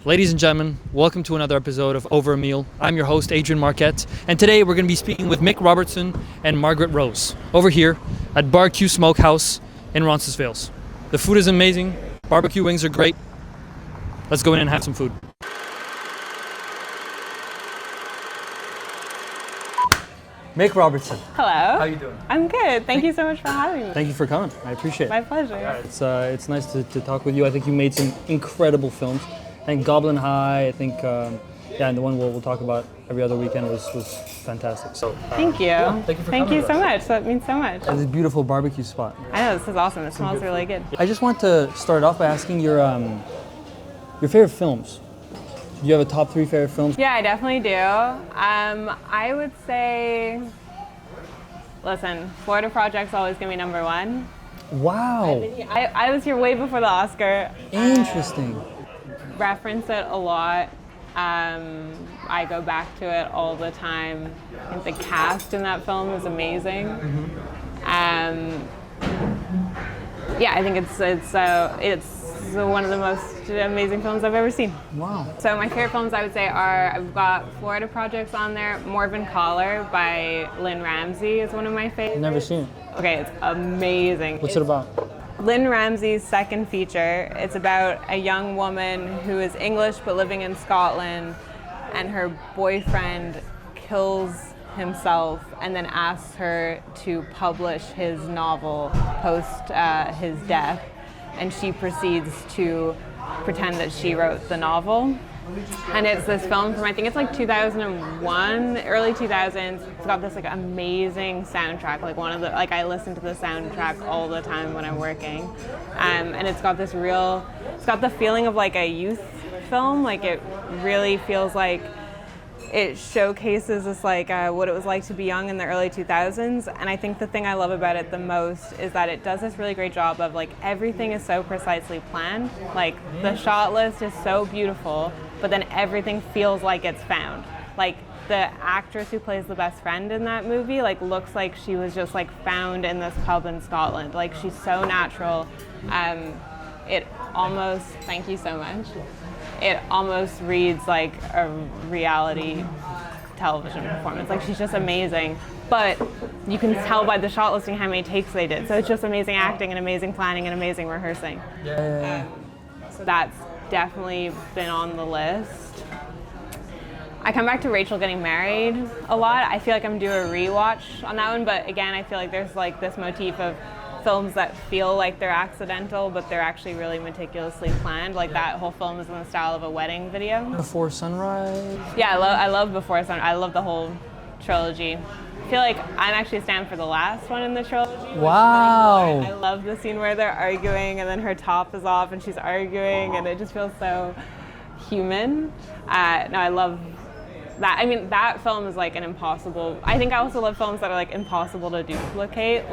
Ladies and gentlemen, welcome to another episode of Over a Meal. I'm your host, Adrien Marquet, and today we're going to be speaking with Mick Robertson and Margaret Rose over here at Barbecue Smokehouse in Roncesvalles. The food is amazing, barbecue wings are great. Let's go in and have some food. Mick Robertson. Hello. How you doing? I'm good. Thank you so much for having me. Thank you for coming. I appreciate it. My pleasure. It's nice to talk with you. I think you made some incredible films. I think Goblin High, and the one we'll talk about every other weekend was fantastic. So thank you. Yeah, thank you for coming so much. That means so much. It's a beautiful barbecue spot. I know, this is awesome. It smells really good. I just want to start off by asking your favorite films. Do you have a top 3 favorite films? Yeah, I definitely do. I would say, listen, Florida Project's always going to be number 1. Wow. I was here way before the Oscar. Interesting. Reference it a lot. I go back to it all the time. I think the cast in that film is amazing. Yeah, I think it's one of the most amazing films I've ever seen. Wow. So my favorite films I would say are, I've got Florida Projects on there. Morven Collar by Lynn Ramsey is one of my favorites. Never seen it. Okay, it's amazing. What's it about? Lynn Ramsey's second feature. It's about a young woman who is English but living in Scotland, and her boyfriend kills himself and then asks her to publish his novel post his death, and she proceeds to pretend that she wrote the novel. And it's this film from, I think it's like 2001, early 2000s. It's got this like amazing soundtrack, I listen to the soundtrack all the time when I'm working. And it's got the feeling of like a youth film. Like it really feels like it showcases this what it was like to be young in the early 2000s. And I think the thing I love about it the most is that it does this really great job of everything is so precisely planned. Like the shot list is so beautiful, but then everything feels like it's found. Like the actress who plays the best friend in that movie looks like she was just found in this pub in Scotland. Like she's so natural. It almost, thank you so much. It almost reads like a reality television performance. Like she's just amazing. But you can tell by the shot listing how many takes they did. So it's just amazing acting and amazing planning and amazing rehearsing. So that's definitely been on the list. I come back to Rachel Getting Married a lot. I feel like I'm due a rewatch on that one, but again, I feel like there's this motif of films that feel like they're accidental, but they're actually really meticulously planned. That whole film is in the style of a wedding video. Before Sunrise? Yeah, I love Before Sunrise. I love the whole trilogy. I feel like I'm actually stand for the last one in the trilogy. Wow. I love the scene where they're arguing and then her top is off and she's arguing, and it just feels so human. No, I love that. I mean, that film is an impossible. I think I also love films that are impossible to duplicate.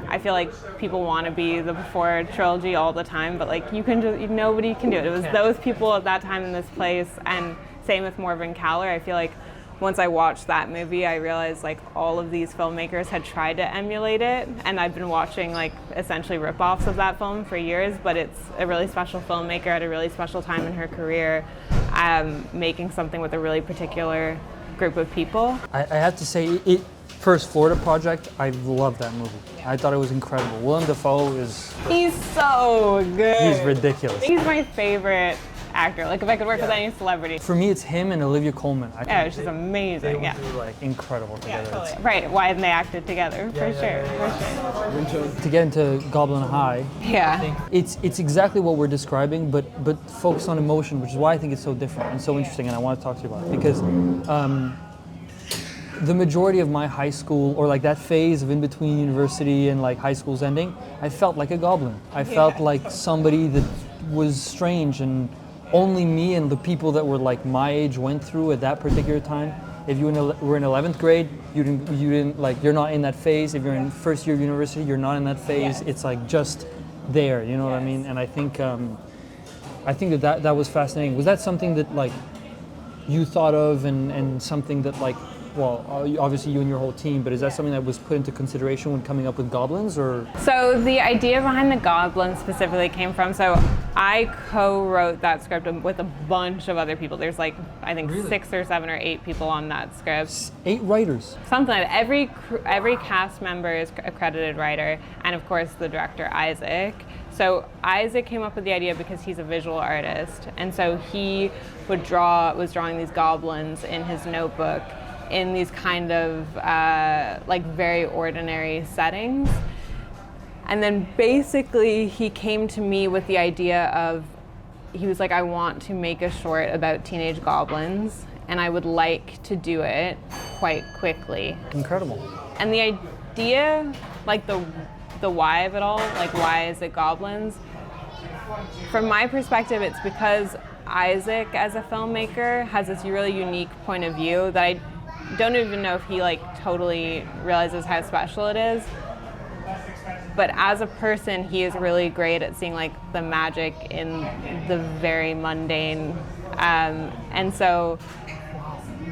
I feel like people want to be the Before trilogy all the time, but nobody can do it. It was those people at that time in this place, and same with Morven Collar. I feel like once I watched that movie, I realized all of these filmmakers had tried to emulate it, and I've been watching essentially rip-offs of that film for years, but it's a really special filmmaker at a really special time in her career, making something with a really particular group of people. I have to say, first Florida Project, I love that movie. I thought it was incredible. Willem Dafoe He's so good. He's ridiculous. He's my favorite actor. If I could work with any celebrity. For me, it's him and Olivia Colman. She's amazing. They were incredible together. Yeah, totally. Right, why hadn't they acted together? For sure. To get into Goblin High, Yeah. it's exactly what we're describing, but focused on emotion, which is why I think it's so different and so interesting, and I want to talk to you about it. Because the majority of my high school, or that phase of in between university and high school's ending, I felt like a goblin. I felt like somebody that was strange, and only me and the people that were my age went through at that particular time. If you were in 11th grade, you didn't you're not in that phase. If you're in first year of university, you're not in that phase. It's just there, you know what I mean? And I think that was fascinating. Was that something that you thought of, and something that well, obviously you and your whole team, but is that something that was put into consideration when coming up with Goblins, or? So the idea behind the Goblins specifically came from, so I co-wrote that script with a bunch of other people. There's like, I think Really? 6 or 7 or 8 people on that script. 8 writers. Something like that. Every cast member is a credited writer, and of course the director, Isaac. So Isaac came up with the idea because he's a visual artist, and so he was drawing these goblins in his notebook in these kind of like very ordinary settings. And then basically he came to me with the idea of, he was like, I want to make a short about teenage goblins, and I would like to do it quite quickly. Incredible. And the idea, like the why of it all, like why is it goblins? From my perspective, it's because Isaac as a filmmaker has this really unique point of view that I don't even know if he like totally realizes how special it is. But as a person, he is really great at seeing like the magic in the very mundane. And so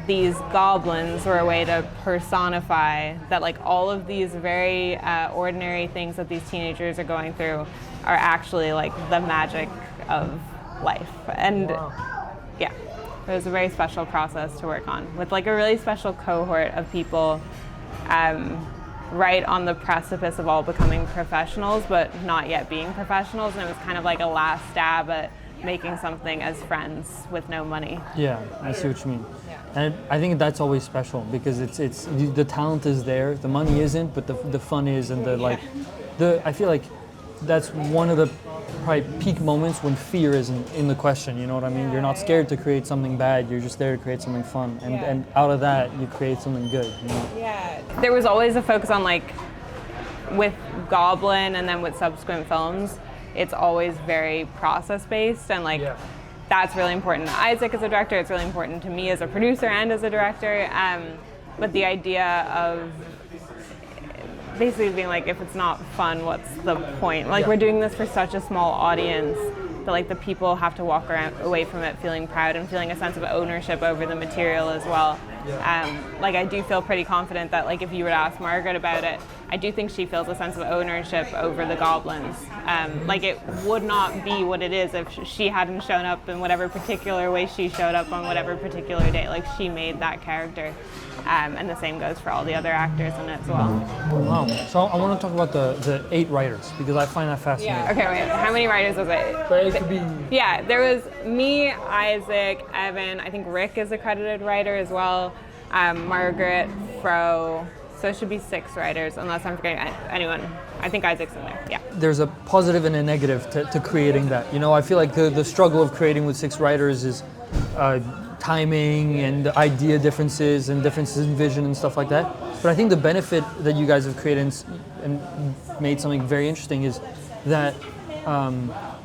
these goblins were a way to personify that, like all of these very ordinary things that these teenagers are going through are actually like the magic of life. And yeah, it was a very special process to work on with like a really special cohort of people right on the precipice of all becoming professionals, but not yet being professionals. And it was kind of like a last stab at making something as friends with no money. Yeah, I see what you mean. And I think that's always special because it's the talent is there, the money isn't, but the fun is, and I feel like that's one of the probably peak moments when fear isn't in the question. You know what I mean? You're not scared to create something bad. You're just there to create something fun, and out of that you create something good. You know? Yeah. There was always a focus on like with Goblin and then with subsequent films, it's always very process based, and like that's really important to Isaac as a director. It's really important to me as a producer and as a director. But the idea of basically being like, if it's not fun, what's the point? Like we're doing this for such a small audience that like the people have to walk away from it feeling proud and feeling a sense of ownership over the material as well. Like I do feel pretty confident that like if you were to ask Margaret about it, I do think she feels a sense of ownership over the goblins. Like it would not be what it is if she hadn't shown up in whatever particular way she showed up on whatever particular day. Like she made that character. And the same goes for all the other actors in it as well. Wow. So I want to talk about the 8 writers because I find that fascinating. Okay, wait. How many writers was it? But it could be. Yeah, there was me, Isaac, Evan. I think Rick is a credited writer as well. Margaret, Fro. So it should be 6 writers, unless I'm forgetting anyone. I think Isaac's in there. Yeah. There's a positive and a negative to creating that. You know, I feel like the struggle of creating with 6 writers is timing and idea differences and differences in vision and stuff like that. But I think the benefit that you guys have created and made something very interesting is that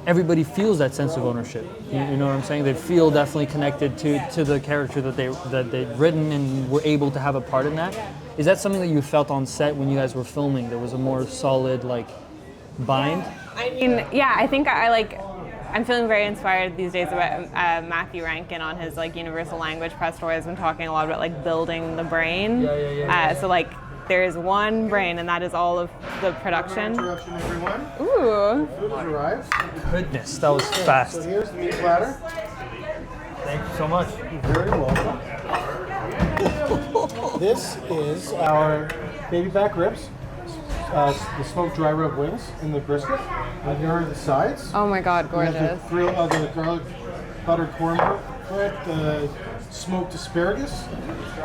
everybody feels that sense of ownership. You know what I'm saying? They feel definitely connected to the character that they've written and were able to have a part in that. Is that something that you felt on set when you guys were filming? There was a more solid like bind? I mean, yeah, I think I'm feeling very inspired these days about Matthew Rankin on his like universal language press tour has been talking a lot about like building the brain. So like there is one brain and that is all of the production. Introduction, everyone. Ooh. Food has arrived. Goodness, that was fast. So here's the meat platter. Thank you so much. You're very welcome. This is our baby back ribs, the smoked dry rub wings, and the brisket. And here are the sides. Oh my God, We have gorgeous. the garlic buttered cornbread, the smoked asparagus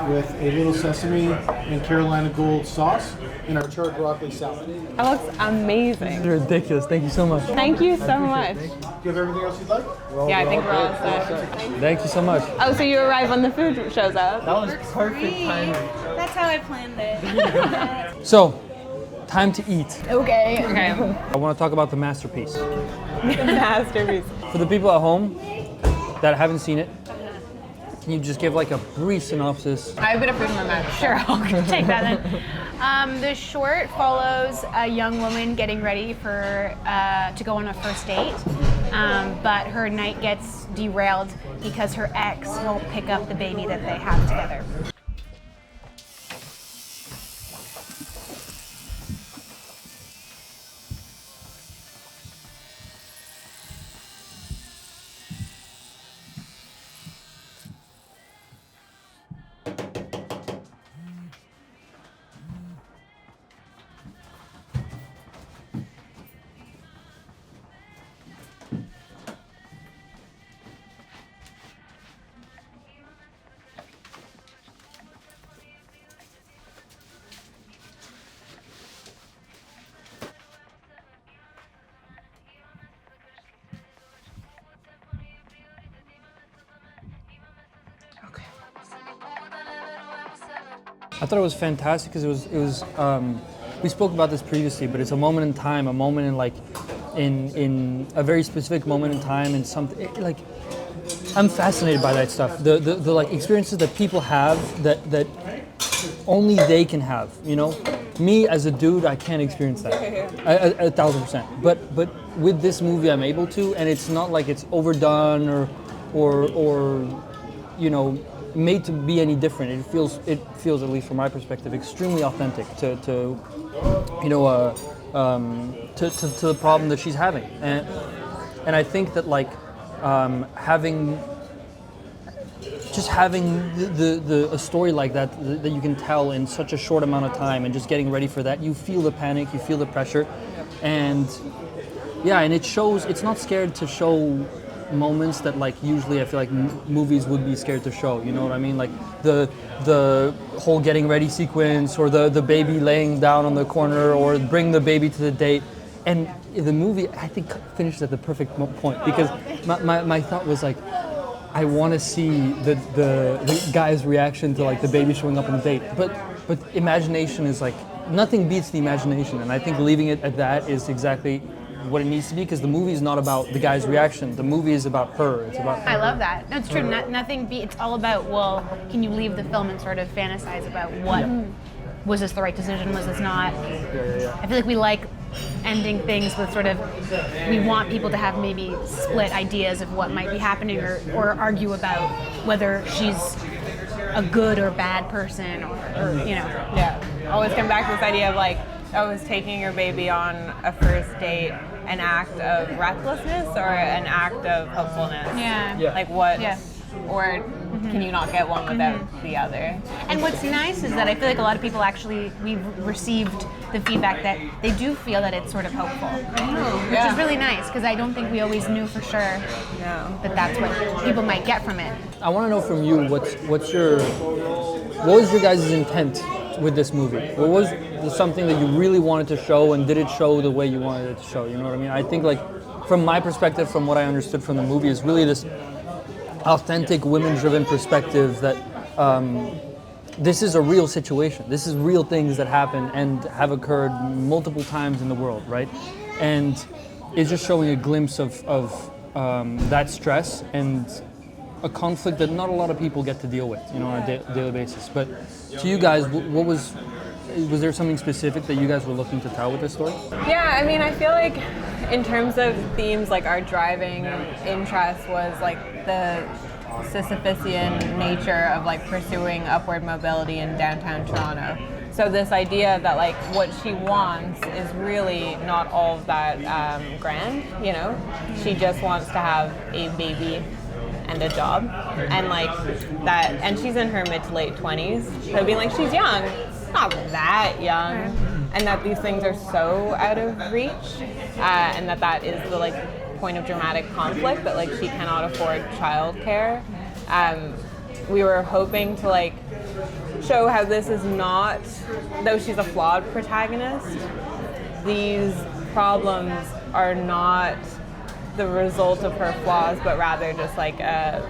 with a little sesame and Carolina Gold sauce, and our charred broccoli salad. That looks amazing. You're ridiculous. Thank you so much. Thank you so much. Do you have everything else you'd like? Yeah, I think we're all set. Thank you so much. Oh, so you arrive when the food shows up? That was perfect timing. That's how I planned it. So, time to eat. Okay. Okay. I want to talk about the masterpiece. Masterpiece. For the people at home that haven't seen it, can you just give like a brief synopsis? I have a bit of food in my mouth. Sure, I'll take that then. The short follows a young woman getting ready for to go on a first date, but her night gets derailed because her ex won't pick up the baby that they have together. I thought it was fantastic because we spoke about this previously, but it's a moment in time, a moment in like, in a very specific moment in time, and something like, I'm fascinated by that stuff. The like experiences that people have that only they can have. You know, me as a dude, I can't experience that. 1,000%. But with this movie, I'm able to, and it's not like it's overdone or you know, made to be any different. It feels, at least from my perspective, extremely authentic to you know, to the problem that she's having, and I think that like having a story like that you can tell in such a short amount of time, and just getting ready for that, you feel the panic, you feel the pressure, and yeah, and it shows. It's not scared to show moments that like usually I feel like movies would be scared to show. You know what I mean? Like the whole getting ready sequence, or the baby laying down on the corner, or bring the baby to the date. And the movie, I think, finished at the perfect point, because my thought was like, I want to see the guy's reaction to like the baby showing up on the date. But imagination is like, nothing beats the imagination, and I think leaving it at that is exactly what it needs to be, because the movie is not about the guy's reaction. The movie is about her. It's about her. I love that. That's true. It's all about, well, can you leave the film and sort of fantasize about what, was this the right decision, was this not? I feel like we like ending things with sort of, we want people to have maybe split ideas of what might be happening, or argue about whether she's a good or bad person, or you know. Yeah. Always come back to this idea of like, is taking your baby on a first date an act of recklessness or an act of hopefulness? Yeah. Like what? Yeah. Or can you not get one without the other? And what's nice is that I feel like a lot of people actually, we've received the feedback that they do feel that it's sort of hopeful, which is really nice, because I don't think we always knew for sure that that's what people might get from it. I want to know from you, what was your guys' intent with this movie? What was something that you really wanted to show, and did it show the way you wanted it to show? You know what I mean? I think, like, from my perspective, from what I understood from the movie, is really this authentic women-driven perspective that this is a real situation. This is real things that happen and have occurred multiple times in the world, right? And it's just showing a glimpse of that stress and a conflict that not a lot of people get to deal with, you know, on a daily basis. But to you guys, what was there something specific that you guys were looking to tell with this story? Yeah, I mean, I feel like in terms of themes, like our driving interest was like the Sisyphusian nature of like pursuing upward mobility in downtown Toronto. So this idea that like what she wants is really not all of that grand, you know? She just wants to have a baby and a job, and like that, and she's in her mid to late 20s, so being like, she's young, not that young, and that these things are so out of reach, and that is the like point of dramatic conflict, that like she cannot afford childcare. We were hoping to like show how this is not, though she's a flawed protagonist, these problems are not the result of her flaws, but rather just like a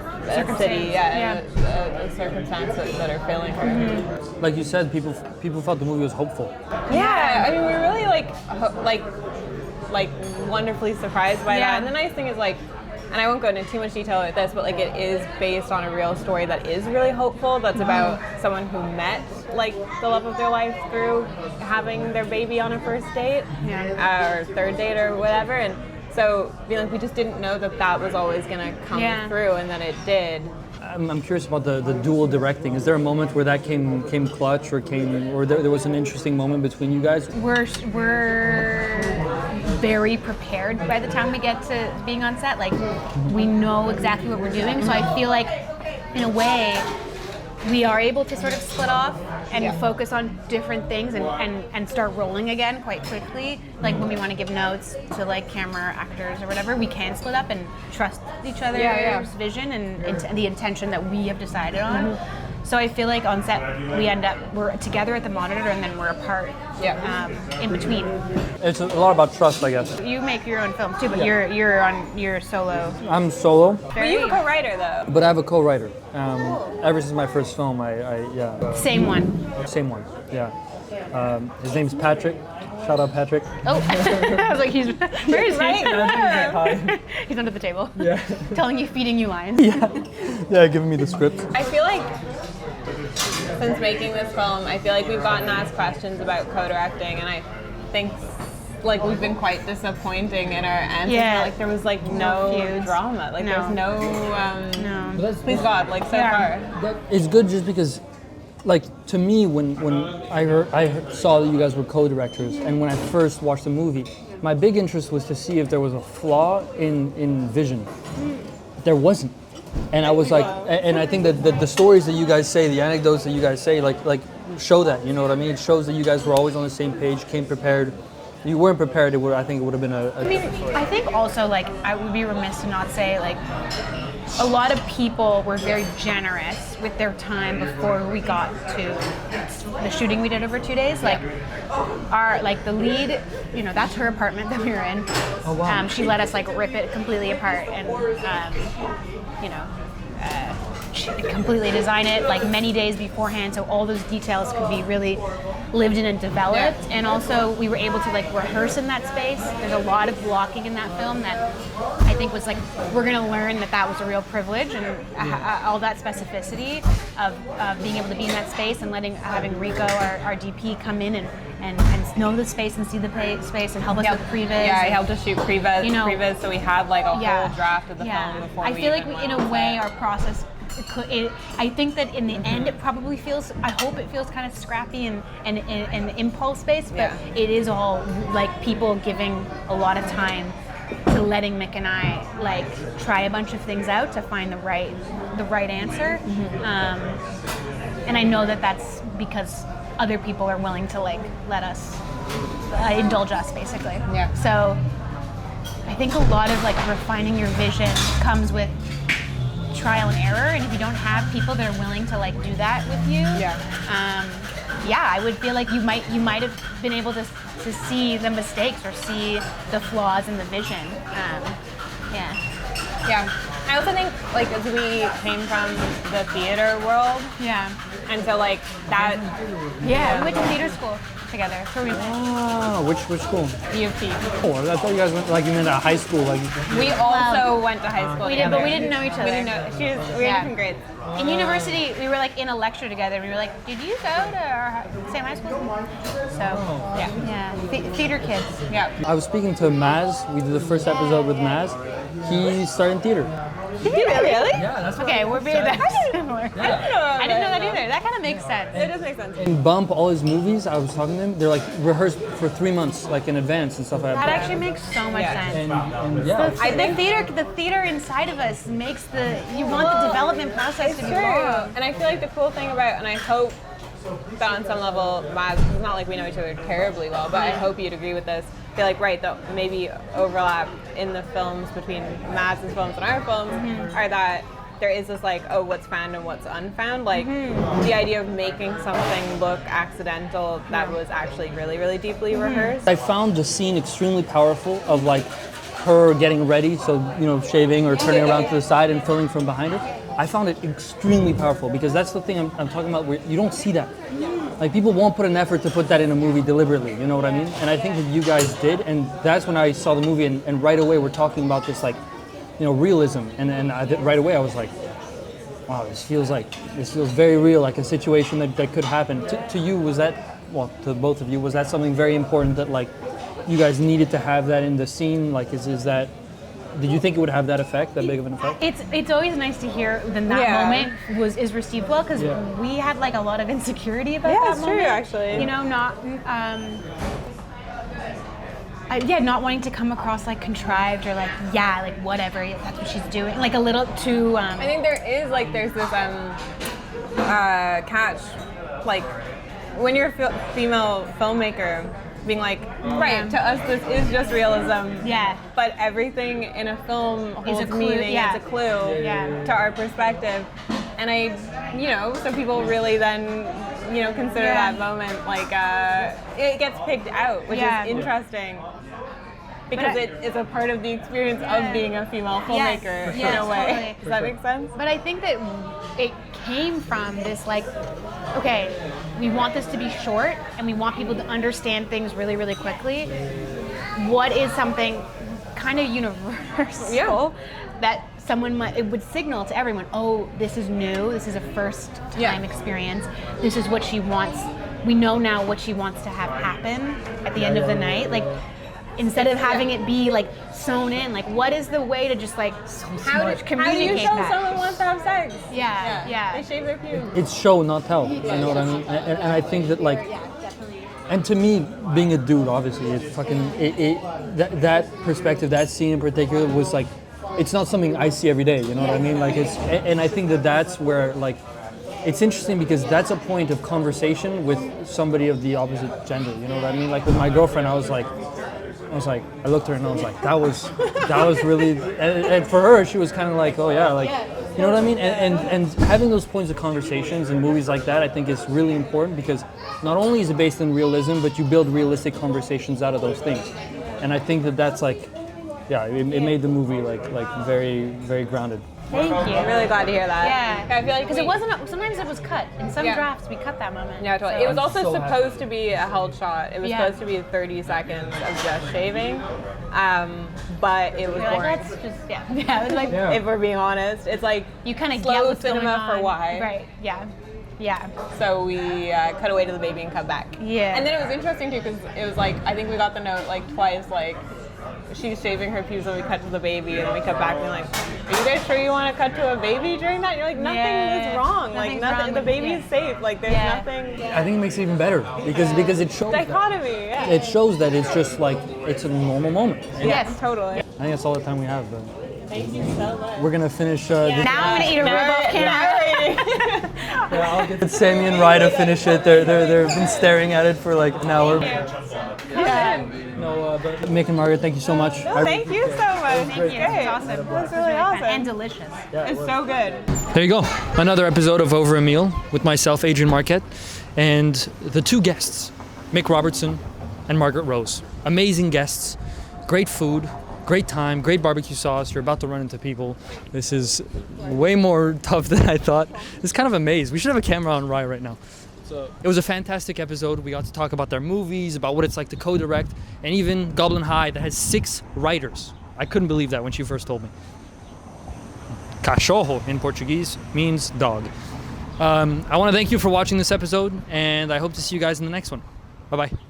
city, a circumstance that are failing her. Mm-hmm. Like you said, people thought the movie was hopeful. Yeah, I mean, we were really like wonderfully surprised by that. And the nice thing is like, and I won't go into too much detail with this, but like it is based on a real story that is really hopeful. That's about someone who met like the love of their life through having their baby on a first date, or third date or whatever, and. So, being like, we just didn't know that was always going to come through, and then it did. I'm curious about the dual directing. Is there a moment where that came clutch, or there was an interesting moment between you guys? We're very prepared by the time we get to being on set. Like, we know exactly what we're doing. So I feel like, in a way, we are able to sort of split off and focus on different things and start rolling again quite quickly. Like when we want to give notes to like camera actors or whatever, we can split up and trust each other's vision and the intention that we have decided on. So I feel like on set we're together at the monitor and then we're apart in between. It's a lot about trust, I guess. You make your own films too, but you're solo. I'm solo, But you have a co-writer though. but I have a co-writer. Ever since my first film, Same one. same one, yeah. His name's Patrick. Shout out Patrick. Oh, I was like, where is he? Hi. He's under the table. Yeah. feeding you lines. Yeah, giving me the script. I feel like since making this film, I feel like we've gotten asked questions about co-directing, and I think like we've been quite disappointing in our answers. Yeah. Like there was like no feuds. drama. Like there's no. No. Please God, like so far. It's good just because, like, to me, when I saw that you guys were co-directors, and when I first watched the movie, my big interest was to see if there was a flaw in vision. There wasn't. And I was like, and I think that the stories that you guys say, the anecdotes that you guys say, like show that, you know what I mean? It shows that you guys were always on the same page, came prepared. You weren't prepared, I think it would have been a I mean, I think also, like, I would be remiss to not say, like, a lot of people were very generous with their time before we got to the shooting we did over 2 days. Like, the lead, you know, that's her apartment that we were in. Oh, wow. She let us, like, rip it completely apart and, you know, completely design it like many days beforehand, so all those details could be really lived in and developed. And also we were able to like rehearse in that space. There's a lot of blocking in that film that I think was like, we're going to learn that was a real privilege, and all that specificity of being able to be in that space and having Rico, our DP, come in and know the space and see the space and help us with previs. Yeah, he helped us shoot previs, you know, previs, so we had like a whole draft of the film before I we feel like even in went a on way set. our process, I think that in the end it probably feels, I hope it feels kind of scrappy and impulse based, but it is all like people giving a lot of time to letting Mick and I like try a bunch of things out to find the right answer. And I know that that's because other people are willing to like let us indulge us basically. Yeah. So I think a lot of like refining your vision comes with trial and error, and if you don't have people that are willing to like do that with you, I would feel like you might have been able to see the mistakes or see the flaws in the vision. Yeah. I also think like as we came from the theater world, and so like that. We went to theater school together. So we which school? U of T. Oh, I thought you guys went like you meant at high school, like. We also went to high school we did, together. but we didn't know each other. We didn't know. We were in different grades. In university, we were like in a lecture together, and we were like, "Did you go to our same high school?" So theater kids. Yeah. I was speaking to Maz. We did the first episode with Maz. He started in theater. Did you really? Yeah, that's Okay, we're very similar. I didn't know that either. That kind of makes sense. It does make sense. In Bump, all his movies, I was talking to him, they're like rehearsed for 3 months, like in advance and stuff like That that. actually makes so much sense. And yeah. I think The theater inside of us makes you want the development process to be long. And I feel like the cool thing about, and I hope that on some level, Maz, it's not like we know each other terribly well, but I hope you'd agree with this. I feel like, right, the maybe overlap in the films between Maz's films and our films are that there is this like, oh, what's found and what's unfound. Like the idea of making something look accidental that was actually really, really deeply rehearsed. I found the scene extremely powerful of like her getting ready, so you know, shaving or turning around to the side and filming from behind her. I found it extremely powerful because that's the thing I'm talking about, where you don't see that. Like people won't put an effort to put that in a movie deliberately, you know what I mean? And I think that you guys did, and that's when I saw the movie, and right away we're talking about this like, you know, realism, and right away I was like, wow, this feels very real, like a situation that could happen. To you, was that, well, to both of you, was that something very important that like you guys needed to have that in the scene? Like, is that, did you think it would have that effect, that big of an effect? It's always nice to hear that moment is received well, because we had like a lot of insecurity about that it's moment. true, actually. You know, not wanting to come across like contrived or like whatever, that's what she's doing, like a little too. I think there's this catch, like when you're a female filmmaker, being like, right, to us this is just realism. Yeah. But everything in a film holds a clue, meaning. It's a clue to our perspective. And so people really then, consider that moment like it gets picked out, which is interesting. Because it is a part of the experience of being a female filmmaker in a way. Totally. Does that make sense? But I think that it came from this okay, we want this to be short and we want people to understand things really, really quickly. What is something kind of universal that it would signal to everyone, oh, this is new, this is a first time experience, this is what she wants, we know now what she wants to have happen at the end of the night. Instead of having it be sewn in, what is the way to just how to communicate How do you show that? someone wants to have sex? Yeah. They shave their pubes. It's show, not tell. You know what I mean? And I think that and to me, being a dude, obviously, it's that perspective, that scene in particular was it's not something I see every day. You know what I mean? And I think that's where it's interesting because that's a point of conversation with somebody of the opposite gender. You know what I mean? With my girlfriend, I looked at her and I was like, that was really, and for her, she was kind of oh yeah, you know what I mean? And having those points of conversations in movies like that, I think is really important because not only is it based in realism, but you build realistic conversations out of those things. And I think that's it made the movie very, very grounded. Thank you. I'm really glad to hear that. Yeah. I feel like because it wasn't. Sometimes it was cut. In some drafts, we cut that moment. Yeah, totally. So. It was also so supposed to be a held shot. It was supposed to be 30 seconds of just shaving, but it was boring. Let's just it was If we're being honest, it's you kind of slow get what's cinema going on. for why. Right. Yeah. So we cut away to the baby and cut back. Yeah. And then it was interesting too because it was I think we got the note twice she's shaving her pubes and we cut to the baby and then we cut back and are you guys sure you want to cut to a baby during that? And you're nothing is wrong. Nothing's Nothing. wrong The baby is safe. There's nothing. I think it makes it even better because it shows Dichotomy. it shows that it's just it's a normal moment. Yes, totally. I think that's all the time we have, though. Thank you so much. We're gonna finish. Now I'm gonna eat a rib off camera. I'll get Sammy and Rye to finish it. They've been staring at it for an hour. No, but Mick and Margaret, thank you so much. Thank you so much. Thank you. It's awesome. It was really awesome. And delicious. It's so good. There you go. Another episode of Over a Meal with myself, Adrien Marquet, and the two guests, Mick Robertson and Margaret Rose. Amazing guests, great food, great time, great barbecue sauce. You're about to run into people. This is way tough than I thought. It's kind of a maze. We should have a camera on Rye right now. It was a fantastic episode. We got to talk about their movies, about what it's like to co-direct, and even Goblin High that has 6 writers. I couldn't believe that when she first told me. Cachorro in Portuguese means dog. I want to thank you for watching this episode, and I hope to see you guys in the next one. Bye-bye.